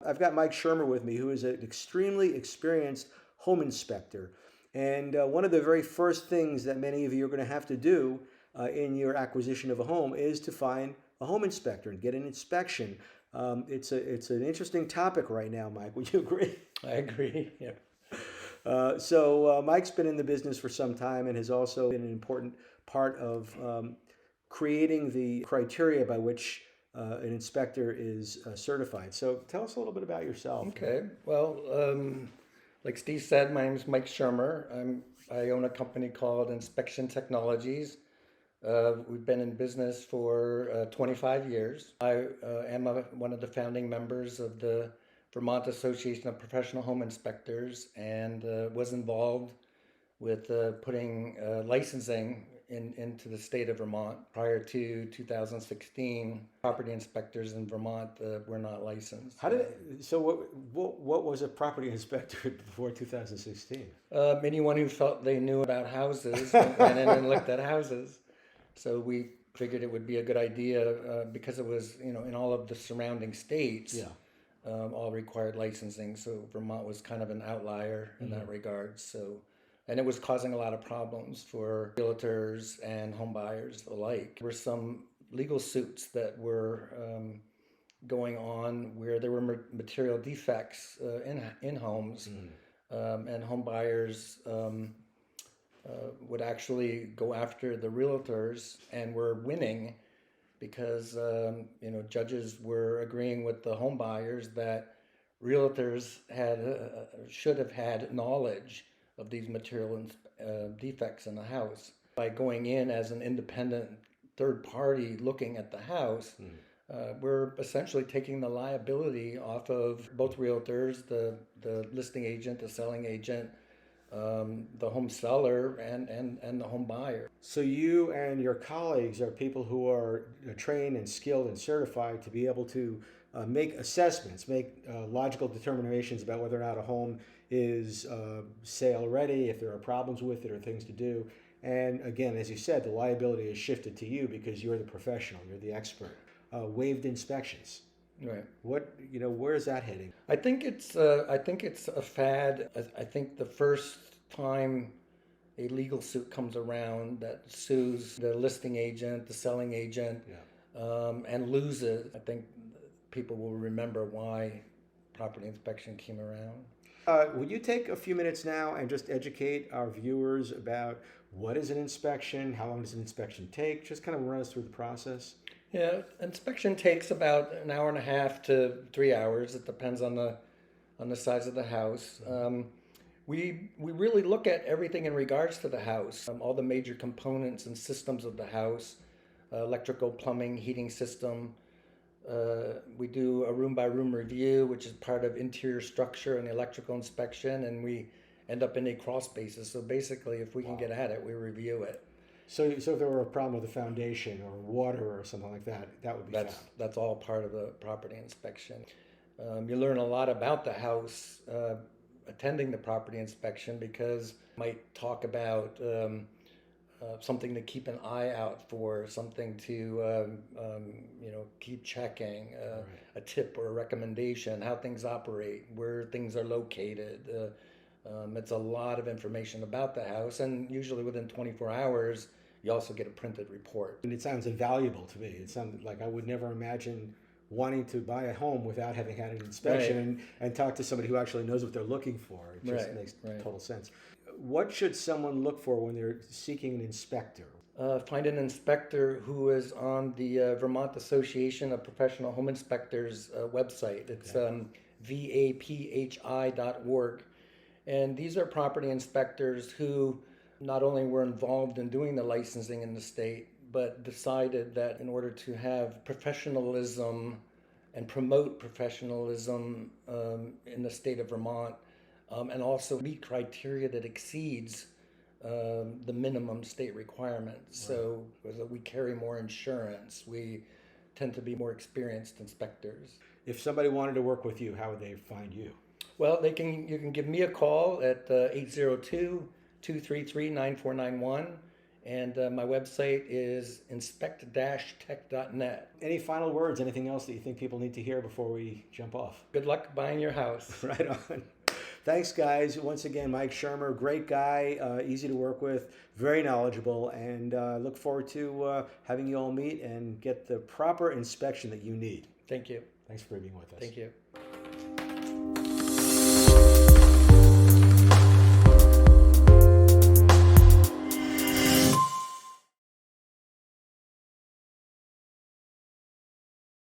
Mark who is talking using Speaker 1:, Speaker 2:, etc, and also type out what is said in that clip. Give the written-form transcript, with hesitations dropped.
Speaker 1: I've got Mike Schirmer with me, who is an extremely experienced home inspector. And one of the very first things that many of you are going to have to do in your acquisition of a home is to find a home inspector and get an inspection. It's an interesting topic right now, Mike. Would you agree?
Speaker 2: I agree. Yeah.
Speaker 1: Mike's been in the business for some time and has also been an important part of creating the criteria by which an inspector is certified. So tell us a little bit about yourself.
Speaker 2: Okay. Well, like Steve said, my name is Mike Schirmer. I own a company called Inspection Technologies. We've been in business for 25 years. I am one of the founding members of the Vermont Association of Professional Home Inspectors, and was involved with putting licensing into the state of Vermont. Prior to 2016, property inspectors in Vermont were not licensed.
Speaker 1: What was a property inspector before 2016?
Speaker 2: Anyone who felt they knew about houses went in and looked at houses. So we figured it would be a good idea because it was, in all of the surrounding states.
Speaker 1: Yeah.
Speaker 2: All required licensing, so Vermont was kind of an outlier in that regard. And it was causing a lot of problems for realtors and home buyers alike. There were some legal suits that were going on where there were material defects in homes, and home buyers would actually go after the realtors and were winning because judges were agreeing with the home buyers that realtors should have had knowledge of these material defects in the house. By going in as an independent third party looking at the house, we're essentially taking the liability off of both realtors, the listing agent, the selling agent, the home seller, and the home buyer.
Speaker 1: So you and your colleagues are people who are trained and skilled and certified to be able to make assessments, make logical determinations about whether or not a home is sale ready, if there are problems with it or things to do. And again, as you said, the liability is shifted to you because you're the professional, you're the expert. Waived inspections.
Speaker 2: Right.
Speaker 1: Where is that heading?
Speaker 2: I think it's a fad. I think the first time a legal suit comes around that sues the listing agent, the selling agent, and loses, I think people will remember why property inspection came around.
Speaker 1: Would you take a few minutes now and just educate our viewers about what is an inspection, how long does an inspection take? Just kind of run us through the process.
Speaker 2: Yeah, inspection takes about an hour and a half to 3 hours. It depends on the size of the house. We really look at everything in regards to the house, all the major components and systems of the house, electrical, plumbing, heating system. We do a room-by-room review, which is part of interior structure and electrical inspection, and we end up in a crawl spaces. So basically, if we can get at it, we review it.
Speaker 1: So if there were a problem with the foundation or water or something like that, that would be found.
Speaker 2: That's all part of the property inspection. You learn a lot about the house attending the property inspection because you might talk about something to keep an eye out for, something to keep checking, a tip or a recommendation, how things operate, where things are located. It's a lot of information about the house, and usually within 24 hours, you also get a printed report.
Speaker 1: And it sounds invaluable to me. It sounds like I would never imagine wanting to buy a home without having had an inspection and talk to somebody who actually knows what they're looking for. It just makes total sense. What should someone look for when they're seeking an inspector?
Speaker 2: Find an inspector who is on the Vermont Association of Professional Home Inspectors website. It's vaphi.org. And these are property inspectors who not only were involved in doing the licensing in the state, but decided that in order to have professionalism and promote professionalism in the state of Vermont, and also meet criteria that exceeds the minimum state requirements. Right. So we carry more insurance. We tend to be more experienced inspectors.
Speaker 1: If somebody wanted to work with you, how would they find you?
Speaker 2: Well, you can give me a call at 802-233-9491, And my website is inspect-tech.net.
Speaker 1: Any final words? Anything else that you think people need to hear before we jump off?
Speaker 2: Good luck buying your house.
Speaker 1: Right on. Thanks, guys. Once again, Mike Schirmer, great guy, easy to work with, very knowledgeable, and look forward to having you all meet and get the proper inspection that you need.
Speaker 2: Thank you.
Speaker 1: Thanks for being with us.
Speaker 2: Thank you.